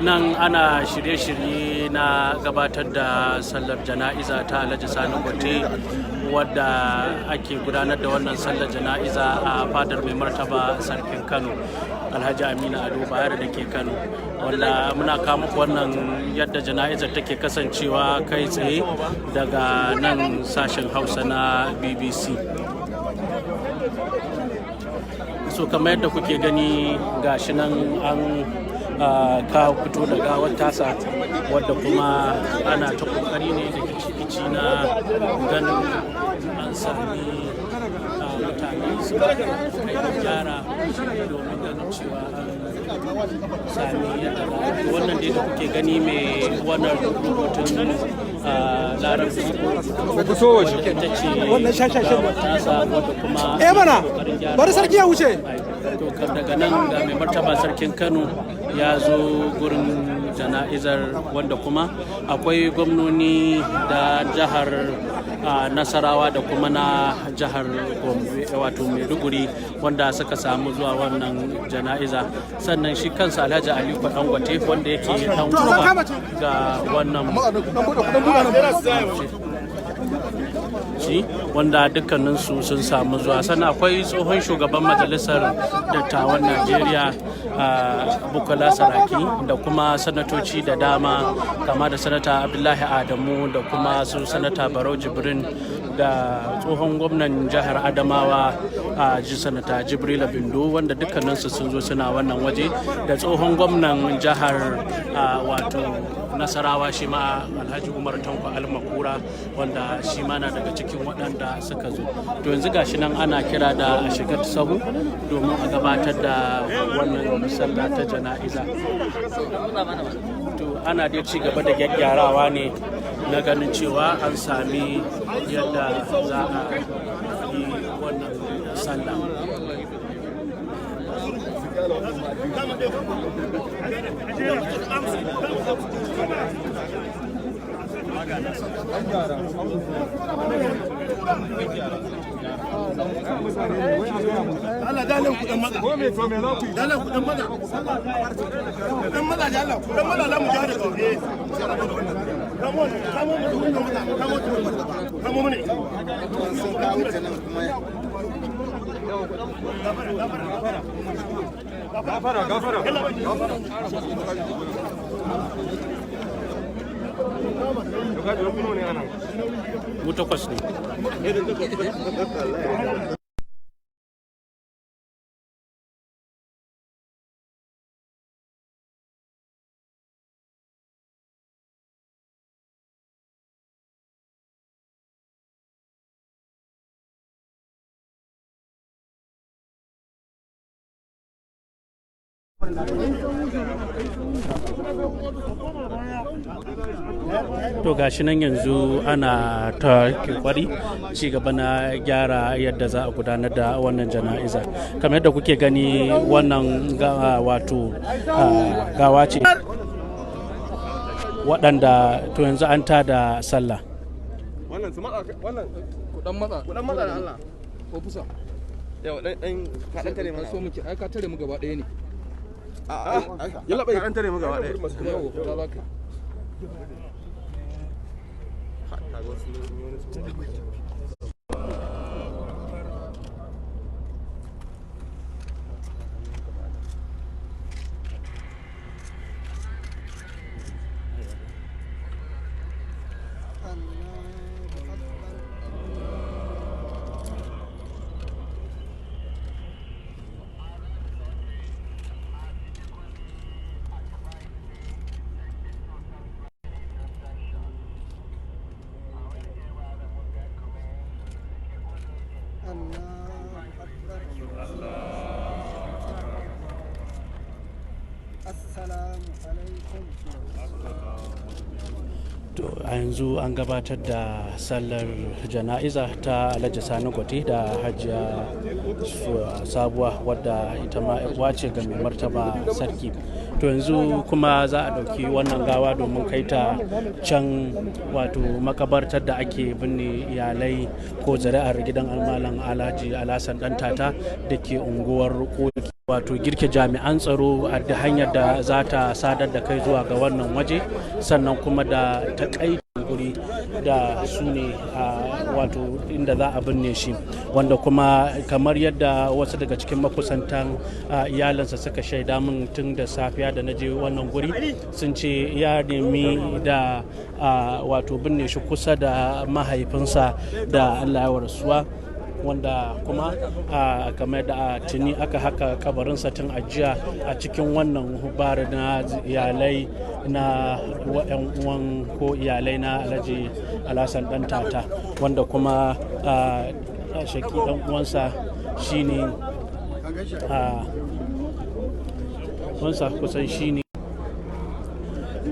nan ana shirye-shirye na gabatar da sallar jana'iza ta Alhaji Sani Gwate, wadda ake gudanar da wannan sallar jana'iza a fadar mai martaba sarkin Kano Alhaji Aminu Ado Bayero da ke Kano, wanda muna kawo muku wannan yadda jana'izar take kasancewa kai tsaye daga nan sashen Hausa na BBC. So kamar yadda kuke gani gashi nan an ka fito da gawar tasa, wadda kuma ana ta kokari ne da kici na ganin an sami mutane su kai gyara domin ganin cewa an sami yadda wannan dai da kuke gani mai wannan rubutun larabci ita ce gawar tasa, wadda kuma mana bari sarki ya wuce. To daga nan ga mai martaba sarkin Kano ya zo gurin jana'izar, wanda kuma akwai gwamnoni da jihar Nasarawa da kuma na jihar Gombe wato Maiduguri wanda suka samu zuwa wannan jana'iza, sannan shi kansa Alhaji Aliko Dangote wanda yake dan uwa ga wannan wanda dukkaninsu sun samu zuwa. Sannan akwai tsohon shugaban majalisar dattawan Najeriya Bukola Saraki da kuma sanatoci da dama, kama da sanata Abdullahi Adamu da kuma su sanata Barau Jibrin da tsohon gwamnan jihar Adamawa a sanata Jibrila Bindo, wanda dukkaninsu sun zo suna wannan waje, da tsohon gwamnan jihar wato Nasarawa shi ma Alhaji Umar Tanko Almakura, wanda shi ma na daga cikin waɗanda suka zo. To yanzu gashi nan ana kira da a shiga sahu domin a gabatar da wannan sallah ta jana'iza. To ana dai ci gaba da gyaggyarawa ne na ganin cewa an sami yadda za a yi wannan sallah. Allah dalin kudin maza ko me to me za ku yi dalin kudin maza kudin maza da Allah kudin maza za mu jare kaure kamo mu ne sun kawo nan kuma gafara mu takwas ne. To gashi nan yanzu ana ta kwari ci gaba na gyara yadda za a gudanar da wannan jana'iza. Kamar yadda kuke gani wannan wato gawa ce waɗanda to yanzu an tada sallah. Wannan su matsa wannan kudan matsa da Allah ko fusa. Yau dan ka tare mu so muke ai ka tare mu gaba ɗaya ne. Yalla bai an tare mu gaba ɗaya. Yau ta baka. A yanzu an gabatar da sallar jana'iza ta Alhaji Sani Gwate da Hajiya Sabuwa, wadda ita ma wace ga mai martaba sarki. To yanzu kuma za a ɗauki wannan gawa domin kai ta can wato makabartar da ake binne iyalai ko zuri'ar gidan almalan Alhaji Alhassan Dantata da ke unguwar Koki. wato girke jami'an tsaro a da hanyar da za ta sadar da kai zuwa ga wannan waje, sannan kuma da takaitin guri da su ne wato inda za a binne shi, wanda kuma kamar yadda wasu daga cikin makusantan iyalinsa suka shaida min tun da safiya da na je wannan guri, sun ce ya nemi da wato binne shi kusa da mahaifinsa da Allah ya warasuwa, wanda kuma kamar da tuni aka haka kabarinsa tun ajiya a cikin wannan hubar na iyalai na yan uwan ko iyalai na Alhaji Alhassan dan tata, wanda kuma shaki dan uwansa shine wansa kusan shine.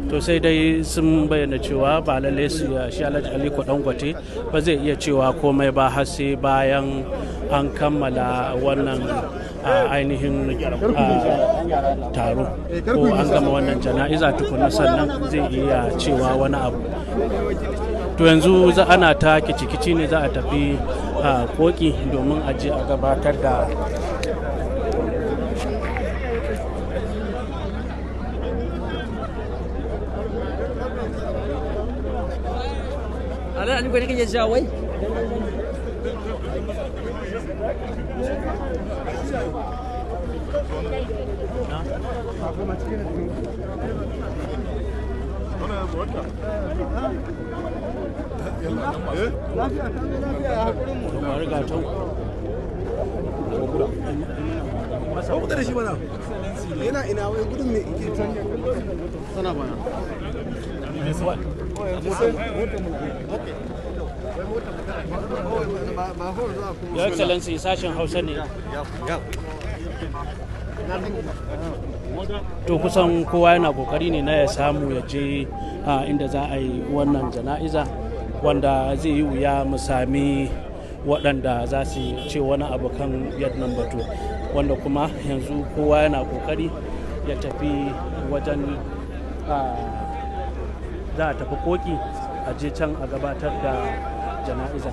To sai dai sun bayyana cewa ba lalle shi Alhaji Aliko Dangote ba zai iya cewa komai ba har sai bayan an kammala wannan ainihin taro ko an gama wannan jana'iza tukuna sannan zai iya cewa wani abu. To yanzu ana ta kici-kici ne, za a tafi koki domin a je a gabatar da Ala, ano ba kanya jaway? ina wai gudun me ke sana bana. Your Excellency, sashen Hausa ne. To kusan kowa yana kokari ne na ya samu ya je inda za a yi wannan jana'iza, wanda zai yi wuya mu sami waɗanda za su ce wani abu kan yadnan batu, wanda kuma yanzu kowa yana kokari ya tafi wajen za a tafi koki a je can a gabatar da jana'iza.